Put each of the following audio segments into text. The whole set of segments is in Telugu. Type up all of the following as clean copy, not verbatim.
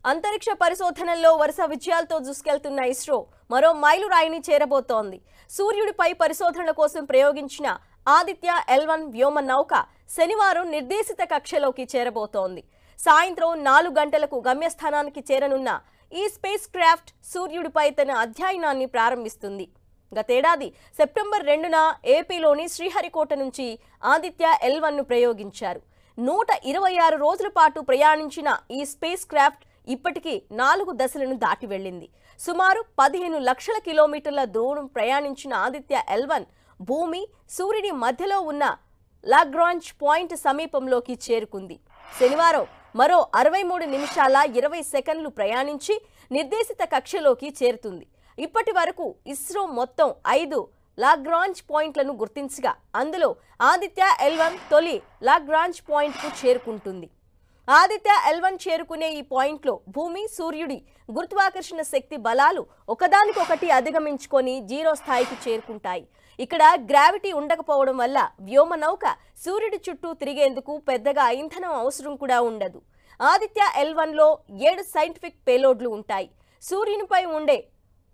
అంతరిక్ష పరిశోధనల్లో వరుస విజయాలతో దూసుకెళ్తున్న ఇస్రో మరో మైలురాయిని చేరబోతోంది. సూర్యుడిపై పరిశోధనల కోసం ప్రయోగించిన ఆదిత్య L1 వ్యోమ నౌక శనివారం నిర్దేశిత కక్షలోకి చేరబోతోంది. సాయంత్రం 4 గంటలకు గమ్యస్థానానికి చేరనున్న ఈ స్పేస్ క్రాఫ్ట్ సూర్యుడిపై తన అధ్యయనాన్ని ప్రారంభిస్తుంది. గతేడాది సెప్టెంబర్ 2న ఏపీలోని శ్రీహరికోట నుంచి ఆదిత్య L1ను ప్రయోగించారు. 126 రోజుల పాటు ప్రయాణించిన ఈ స్పేస్ క్రాఫ్ట్ ఇప్పటికీ 4 దశలను దాటి వెళ్ళింది. సుమారు 15 లక్షల కిలోమీటర్ల దూరం ప్రయాణించిన ఆదిత్య L1 భూమి, సూర్యుడి మధ్యలో ఉన్న లాగ్రాంజ్ పాయింట్ సమీపంలోకి చేరుకుంది. శనివారం మరో 63 నిమిషాల 20 సెకండ్లు ప్రయాణించి నిర్దేశిత కక్షలోకి చేరుతుంది. ఇప్పటి వరకు ఇస్రో మొత్తం 5 లాగ్రాంజ్ పాయింట్లను గుర్తించగా అందులో ఆదిత్య L1 తొలి లాగ్రాంజ్ పాయింట్కు చేరుకుంటుంది. ఆదిత్య L1 చేరుకునే ఈ పాయింట్లో భూమి, సూర్యుడి గురుత్వాకర్షణ శక్తి బలాలు ఒకదానికొకటి అధిగమించుకొని 0 స్థాయికి చేరుకుంటాయి. ఇక్కడ గ్రావిటీ ఉండకపోవడం వల్ల వ్యోమ నౌక సూర్యుడి చుట్టూ తిరిగేందుకు పెద్దగా ఇంధనం అవసరం కూడా ఉండదు. ఆదిత్య L1లో 7 సైంటిఫిక్ పేలోడ్లు ఉంటాయి. సూర్యునిపై ఉండే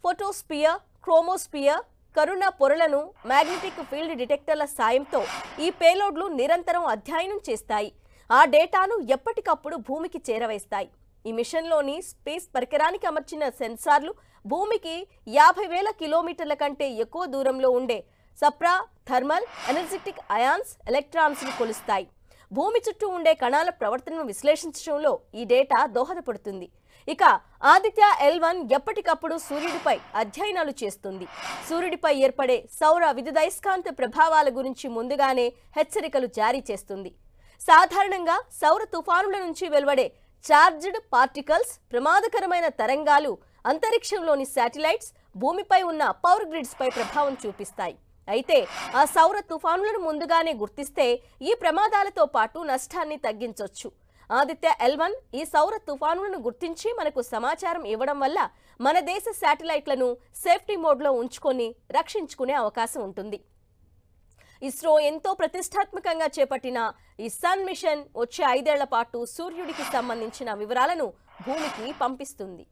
ఫోటోస్పియర్, క్రోమోస్పియర్, కరోనా పొరలను మ్యాగ్నెటిక్ ఫీల్డ్ డిటెక్టర్ల సాయంతో ఈ పేలోడ్లు నిరంతరం అధ్యయనం చేస్తాయి. ఆ డేటాను ఎప్పటికప్పుడు భూమికి చేరవేస్తాయి. ఈ మిషన్లోని స్పేస్ పరికరానికి అమర్చిన సెన్సార్లు భూమికి 50,000 కిలోమీటర్ల కంటే ఎక్కువ దూరంలో ఉండే సప్రా థర్మల్ ఎనర్జెటిక్ అయాన్స్ ఎలక్ట్రాన్స్ను కొలుస్తాయి. భూమి చుట్టూ ఉండే కణాల ప్రవర్తనను విశ్లేషించడంలో ఈ డేటా దోహదపడుతుంది. ఇక ఆదిత్య L1 ఎప్పటికప్పుడు సూర్యుడిపై అధ్యయనాలు చేస్తుంది. సూర్యుడిపై ఏర్పడే సౌర విద్యుదయస్కాంత ప్రభావాల గురించి ముందుగానే హెచ్చరికలు జారీ చేస్తుంది. సాధారణంగా సౌర తుఫానుల నుంచి వెలువడే చార్జ్డ్ పార్టికల్స్, ప్రమాదకరమైన తరంగాలు అంతరిక్షంలోని శాటిలైట్స్, భూమిపై ఉన్న పవర్ గ్రిడ్స్ పై ప్రభావం చూపిస్తాయి. అయితే ఆ సౌర తుఫానులను ముందుగానే గుర్తిస్తే ఈ ప్రమాదాలతో పాటు నష్టాన్ని తగ్గించొచ్చు. ఆదిత్య L1 ఈ సౌర తుఫానులను గుర్తించి మనకు సమాచారం ఇవ్వడం వల్ల మన దేశ శాటిలైట్లను సేఫ్టీ మోడ్లో ఉంచుకొని రక్షించుకునే అవకాశం ఉంటుంది. ఇస్రో ఎంతో ప్రతిష్టాత్మకంగా చేపట్టిన ఈ సన్ మిషన్ వచ్చే 5 ఏళ్ల పాటు సూర్యుడికి సంబంధించిన వివరాలను భూమికి పంపిస్తుంది.